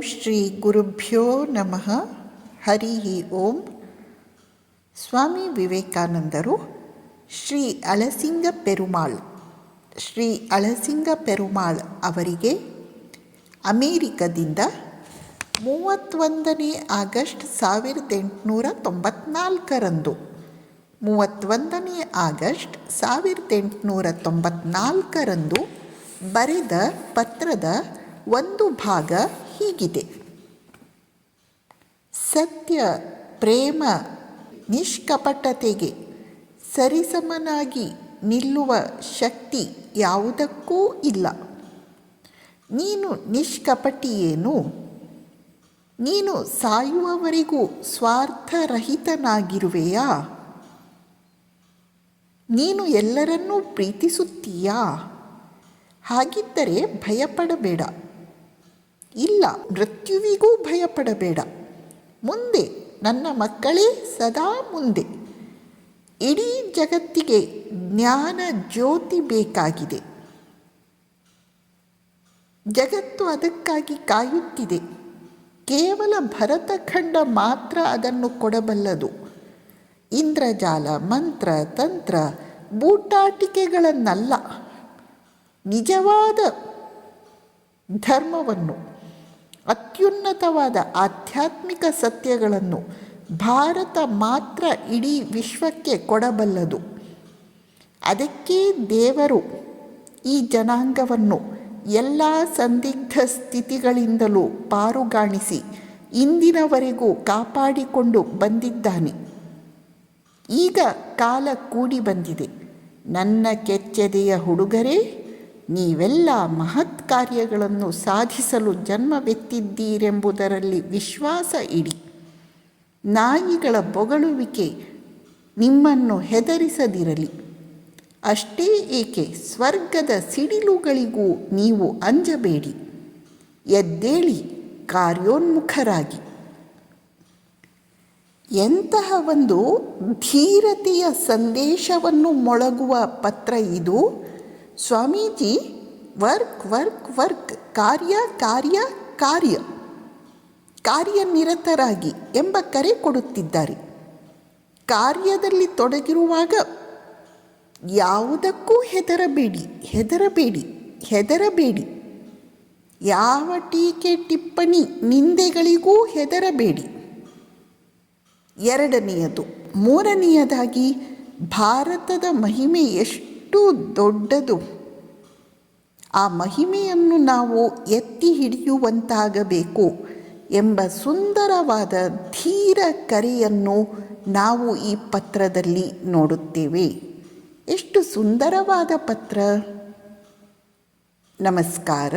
ಶ್ರೀ ಗುರುಭ್ಯೋ ನಮಃ. ಹರಿ ಓಂ. ಸ್ವಾಮಿ ವಿವೇಕಾನಂದರು ಶ್ರೀ ಅಳಸಿಂಗ ಪೆರುಮಾಳ್ ಅವರಿಗೆ ಅಮೇರಿಕದಿಂದ 31 ಆಗಸ್ಟ್ 1894 1894 ಬರೆದ ಪತ್ರದ ಒಂದು ಭಾಗ ಹೀಗಿದೆ. ಸತ್ಯ, ಪ್ರೇಮ, ನಿಷ್ಕಪಟತೆಗೆ ಸರಿಸಮನಾಗಿ ನಿಲ್ಲುವ ಶಕ್ತಿ ಯಾವುದಕ್ಕೂ ಇಲ್ಲ. ನೀನು ನಿಷ್ಕಪಟಿಯೇನು? ನೀನು ಸಾಯುವವರೆಗೂ ಸ್ವಾರ್ಥರಹಿತನಾಗಿರುವೆಯಾ? ನೀನು ಎಲ್ಲರನ್ನೂ ಪ್ರೀತಿಸುತ್ತೀಯಾ? ಹಾಗಿದ್ದರೆ ಭಯಪಡಬೇಡ. ಇಲ್ಲ, ಮೃತ್ಯುವಿಗೂ ಭಯಪಡಬೇಡ. ಮುಂದೆ, ನನ್ನ ಮಕ್ಕಳೇ, ಸದಾ ಮುಂದೆ. ಇಡೀ ಜಗತ್ತಿಗೆ ಜ್ಞಾನ ಜ್ಯೋತಿ ಬೇಕಾಗಿದೆ. ಜಗತ್ತು ಅದಕ್ಕಾಗಿ ಕಾಯುತ್ತಿದೆ. ಕೇವಲ ಭರತಖಂಡ ಮಾತ್ರ ಅದನ್ನು ಕೊಡಬಲ್ಲದು. ಇಂದ್ರಜಾಲ, ಮಂತ್ರ, ತಂತ್ರ, ಬೂಟಾಟಿಕೆಗಳನ್ನಲ್ಲ, ನಿಜವಾದ ಧರ್ಮವನ್ನು, ಅತ್ಯುನ್ನತವಾದ ಆಧ್ಯಾತ್ಮಿಕ ಸತ್ಯಗಳನ್ನು ಭಾರತ ಮಾತ್ರ ಇಡೀ ವಿಶ್ವಕ್ಕೆ ಕೊಡಬಲ್ಲದು. ಅದಕ್ಕೆ ದೇವರು ಈ ಜನಾಂಗವನ್ನು ಎಲ್ಲ ಸಂದಿಗ್ಧ ಸ್ಥಿತಿಗಳಿಂದಲೂ ಪಾರುಗಾಣಿಸಿ ಇಂದಿನವರೆಗೂ ಕಾಪಾಡಿಕೊಂಡು ಬಂದಿದ್ದಾನೆ. ಈಗ ಕಾಲ ಕೂಡಿ ಬಂದಿದೆ. ನನ್ನ ಕೆಚ್ಚೆದೆಯ ಹುಡುಗರೇ, ನೀವೆಲ್ಲ ಮಹತ್ ಕಾರ್ಯಗಳನ್ನು ಸಾಧಿಸಲು ಜನ್ಮವೆತ್ತಿದ್ದೀರೆಂಬುದರಲ್ಲಿ ವಿಶ್ವಾಸ ಇಡಿ. ನಾಯಿಗಳ ಬೊಗಳುವಿಕೆ ನಿಮ್ಮನ್ನು ಹೆದರಿಸದಿರಲಿ. ಅಷ್ಟೇ ಏಕೆ, ಸ್ವರ್ಗದ ಸಿಡಿಲುಗಳಿಗೂ ನೀವು ಅಂಜಬೇಡಿ. ಎದ್ದೇಳಿ, ಕಾರ್ಯೋನ್ಮುಖರಾಗಿ. ಎಂತಹ ಒಂದು ಧೀರತೆಯ ಸಂದೇಶವನ್ನು ಮೊಳಗುವ ಪತ್ರ ಇದು. ಸ್ವಾಮೀಜಿ ವರ್ಕ್ ವರ್ಕ್ ವರ್ಕ್, ಕಾರ್ಯ ಕಾರ್ಯ ಕಾರ್ಯ, ಕಾರ್ಯನಿರತರಾಗಿ ಎಂಬ ಕರೆ ಕೊಡುತ್ತಿದ್ದಾರೆ. ಕಾರ್ಯದಲ್ಲಿ ತೊಡಗಿರುವಾಗ ಯಾವುದಕ್ಕೂ ಹೆದರಬೇಡಿ, ಹೆದರಬೇಡಿ, ಹೆದರಬೇಡಿ. ಯಾವ ಟೀಕೆ, ಟಿಪ್ಪಣಿ, ನಿಂದೆಗಳಿಗೂ ಹೆದರಬೇಡಿ. ಎರಡನೆಯದು, ಮೂರನೆಯದಾಗಿ, ಭಾರತದ ಮಹಿಮೆ ಎಷ್ಟು ದೊಡ್ಡದು. ಆ ಮಹಿಮೆಯನ್ನು ನಾವು ಎತ್ತಿ ಹಿಡಿಯುವಂತಾಗಬೇಕು ಎಂಬ ಸುಂದರವಾದ ಧೀರ ಕರೆಯನ್ನು ನಾವು ಈ ಪತ್ರದಲ್ಲಿ ನೋಡುತ್ತೇವೆ. ಎಷ್ಟು ಸುಂದರವಾದ ಪತ್ರ. ನಮಸ್ಕಾರ.